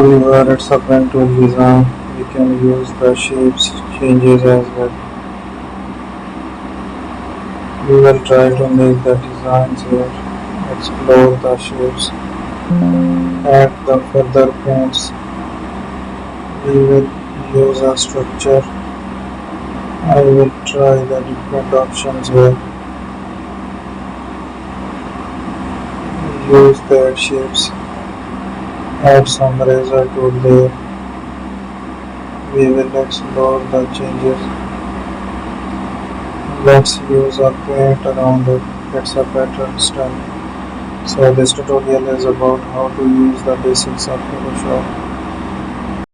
Wherever it's a pen tool design, we can use the shapes changes as well. We will try to make the designs here, explore the shapes, add the further points. We will use a structure. I will try the different options here. Use their shapes. Add some razor tool there. We will explore the changes. Let's use a paint around it. It's a pattern style. So this tutorial is about how to use the basics of Photoshop.